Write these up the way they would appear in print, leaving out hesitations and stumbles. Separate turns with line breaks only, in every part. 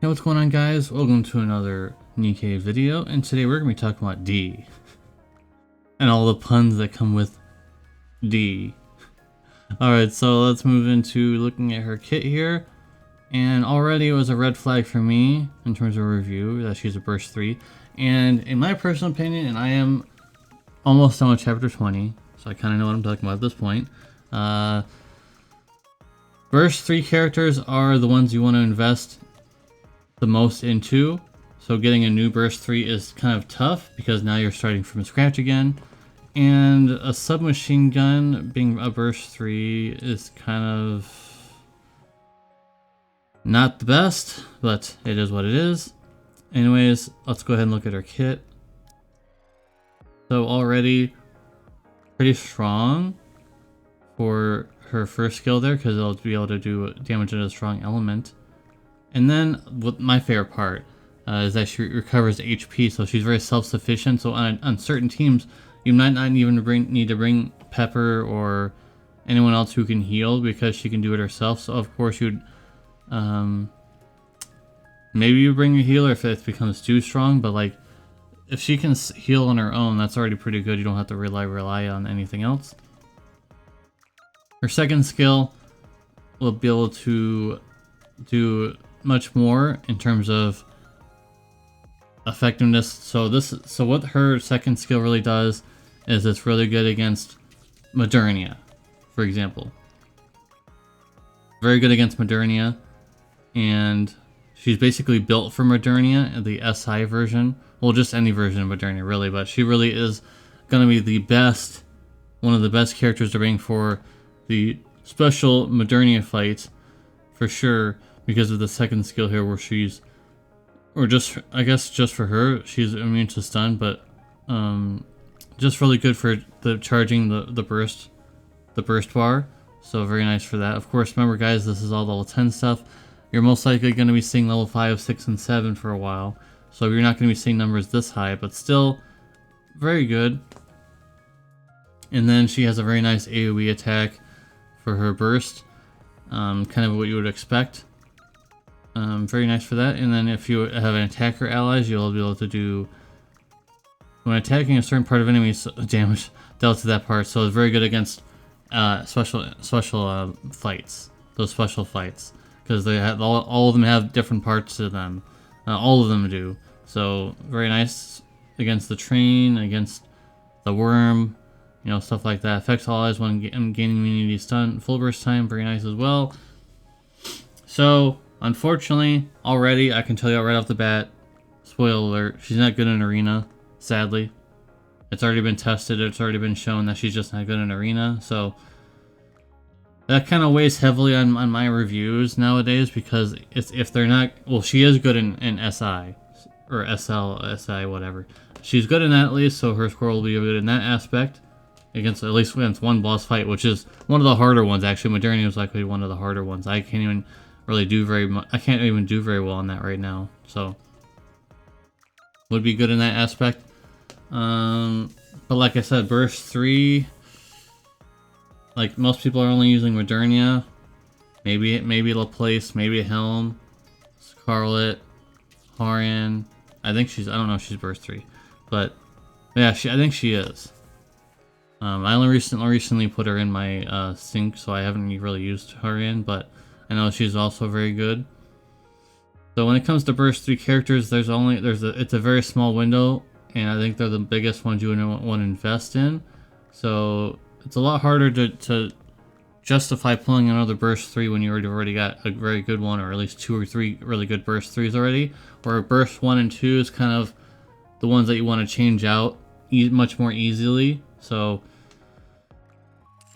Hey, what's going on, guys? Welcome to another Nikke video, and today we're going to be talking about D and all the puns that come with D. Alright, so let's move into looking at her kit here, and already it was a red flag for me in terms of review that she's a burst 3, and in my personal opinion, and I am almost done with chapter 20, so I kind of know what I'm talking about at this point. Burst 3 characters are the ones you want to invest the most into, so getting a new burst 3 is kind of tough because now you're starting from scratch again, and a submachine gun being a burst 3 is kind of not the best, but it is what it is. Anyways, let's go ahead and look at her kit. So already pretty strong for her first skill there because it'll be able to do damage at a strong element. And then, what my favorite part is that she recovers HP, so she's very self-sufficient. So on certain teams, you might not even need to bring Pepper or anyone else who can heal because she can do it herself. So of course you'd maybe you bring a healer if it becomes too strong, but like if she can heal on her own, that's already pretty good. You don't have to rely on anything else. Her second skill will be able to do much more in terms of effectiveness. So what her second skill really does is it's really good against Modernia, for example. Very good against Modernia, and she's basically built for Modernia, the SI version. Well, just any version of Modernia, really, but she really is going to be the best, one of the best characters to bring for the special Modernia fight, for sure, because of the second skill here where she's, or just, I guess just for her, she's immune to stun, but just really good for the charging the burst bar. So very nice for that. Of course, remember guys, this is all level 10 stuff. You're most likely going to be seeing level 5, 6, and 7 for a while. So you're not going to be seeing numbers this high, but still very good. And then she has a very nice AoE attack for her burst. Kind of what you would expect. Very nice for that. And then if you have an attacker allies, you'll be able to do, when attacking a certain part of enemies, damage dealt to that part. So it's very good against special fights. Those special fights, because they have all of them have different parts to them. All of them do. So very nice against the train, against the worm, you know, stuff like that. Affects allies when gaining immunity stun, full burst time. Very nice as well. So unfortunately, already I can tell you right off the bat, spoiler alert, she's not good in arena, sadly. It's already been tested, it's already been shown that she's just not good in arena, so that kind of weighs heavily on my reviews nowadays, because if they're not, well, she is good in SI, or SI, whatever. She's good in that at least, so her score will be good in that aspect, at least against one boss fight, which is one of the harder ones, actually. Modernia was likely one of the harder ones. I can't even really do very much. I can't even do very well on that right now, so would be good in that aspect. But like I said, burst 3, like most people are only using Modernia, maybe Laplace, maybe Helm, Scarlet, Harian. I don't know if she's burst 3, but yeah, I think she is. I only recently put her in my sync, so I haven't really used Harian, but I know she's also very good. So when it comes to burst 3 characters, it's a very small window, and I think they're the biggest ones you would want to invest in. So it's a lot harder to justify pulling another burst 3 when you already got a very good one, or at least 2 or 3 really good burst 3s already. Where burst 1 and 2 is kind of the ones that you want to change out much more easily. So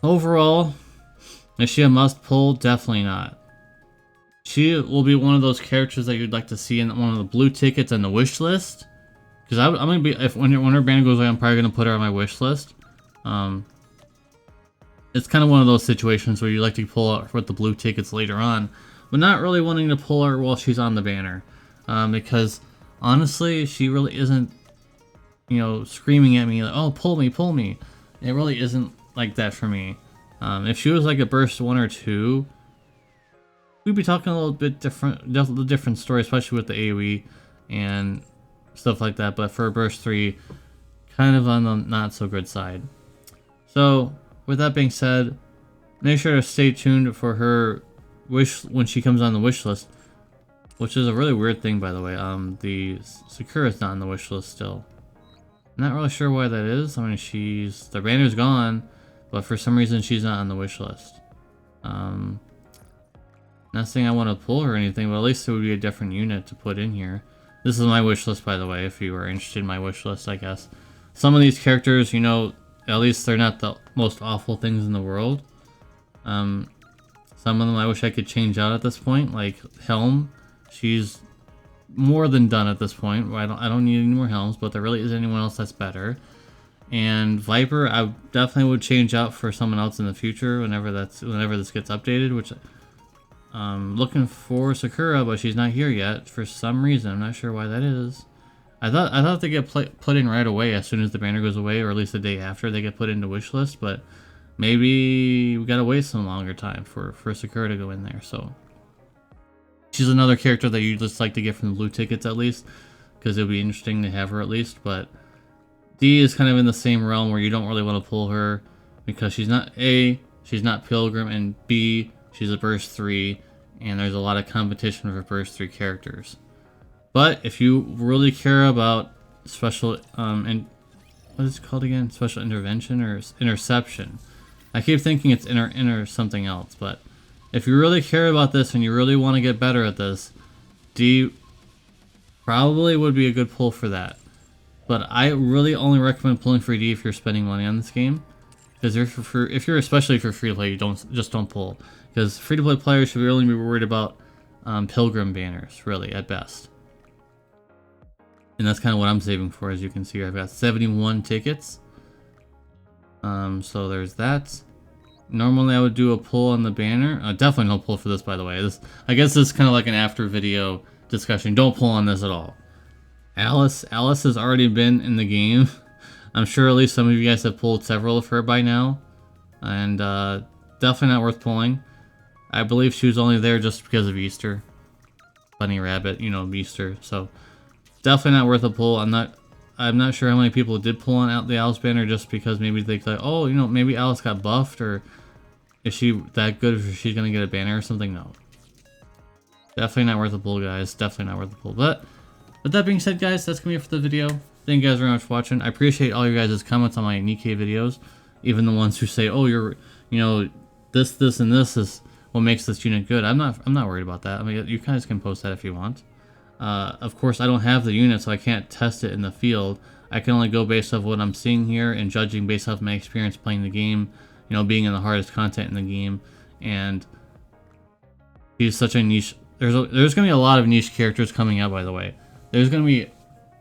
overall, is she a must pull? Definitely not. She will be one of those characters that you'd like to see in one of the blue tickets on the wish list. Because I'm gonna be, when her band goes away, I'm probably gonna put her on my wish list. It's kind of one of those situations where you like to pull out with the blue tickets later on, but not really wanting to pull her while she's on the banner, because honestly, she really isn't, you know, screaming at me like, "Oh, pull me, pull me." It really isn't like that for me. If she was like a burst 1 or 2, we'd be talking a little bit different story, especially with the AoE and stuff like that. But for burst 3, kind of on the not so good side. So with that being said, make sure to stay tuned for her wish when she comes on the wish list, which is a really weird thing, by the way. The Sakura's not on the wish list still. I'm not really sure why that is. I mean, the banner's gone, but for some reason she's not on the wish list. Not saying I want to pull her or anything, but at least it would be a different unit to put in here. This is my wish list, by the way, if you were interested in my wish list, I guess. Some of these characters, you know, at least they're not the most awful things in the world. Some of them I wish I could change out at this point, like Helm. She's more than done at this point. I don't need any more Helms, but there really isn't anyone else that's better. And Viper, I definitely would change out for someone else in the future whenever this gets updated, which looking for Sakura, but she's not here yet for some reason. I'm not sure why that is. I thought they get put in right away as soon as the banner goes away, or at least the day after they get put into wish list, but maybe we gotta wait some longer time for Sakura to go in there. So she's another character that you just like to get from the blue tickets at least, because it would be interesting to have her at least. But D is kind of in the same realm where you don't really want to pull her because she's not Pilgrim, and B, she's a burst 3, and there's a lot of competition for burst 3 characters. But if you really care about special and what is it called again? Special intervention or interception? I keep thinking it's inter something else, but if you really care about this and you really want to get better at this, D probably would be a good pull for that. But I really only recommend pulling for D if you're spending money on this game, because especially if you're free to play, you don't pull, because free to play players should really be worried about Pilgrim banners, really at best. And that's kind of what I'm saving for. As you can see here, I've got 71 tickets. So there's that. Normally I would do a pull on the banner. Definitely no pull for this, by the way. I guess this is kind of like an after video discussion. Don't pull on this at all. Alice has already been in the game. I'm sure at least some of you guys have pulled several of her by now. And definitely not worth pulling. I believe she was only there just because of Easter. Bunny Rabbit, you know, Easter. So definitely not worth a pull. I'm not sure how many people did pull on the Alice banner just because maybe they thought, oh, you know, maybe Alice got buffed, or is she that good if she's gonna get a banner or something? No. Definitely not worth a pull, guys. Definitely not worth a pull. But with that being said, guys, that's gonna be it for the video. Thank you guys very much for watching. I appreciate all your guys' comments on my Nikke videos, even the ones who say, oh, you know, this, and this is what makes this unit good. I'm not worried about that. I mean, you guys can post that if you want. Of course, I don't have the unit, so I can't test it in the field. I can only go based off what I'm seeing here and judging based off my experience playing the game, you know, being in the hardest content in the game. And he's such a niche. There's going to be a lot of niche characters coming out, by the way. There's going to be,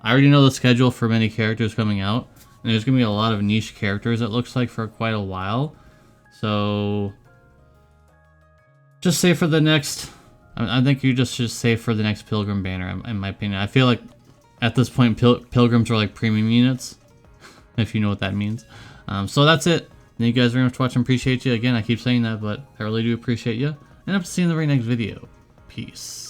I already know the schedule for many characters coming out, and there's going to be a lot of niche characters, it looks like, for quite a while. So just say for the next, I think you just should save for the next Pilgrim banner, in my opinion. I feel like at this point, Pilgrims are like premium units, if you know what that means. So that's it. Thank you guys very much for watching. Appreciate you. Again, I keep saying that, but I really do appreciate you. And I'll see you in the very next video. Peace.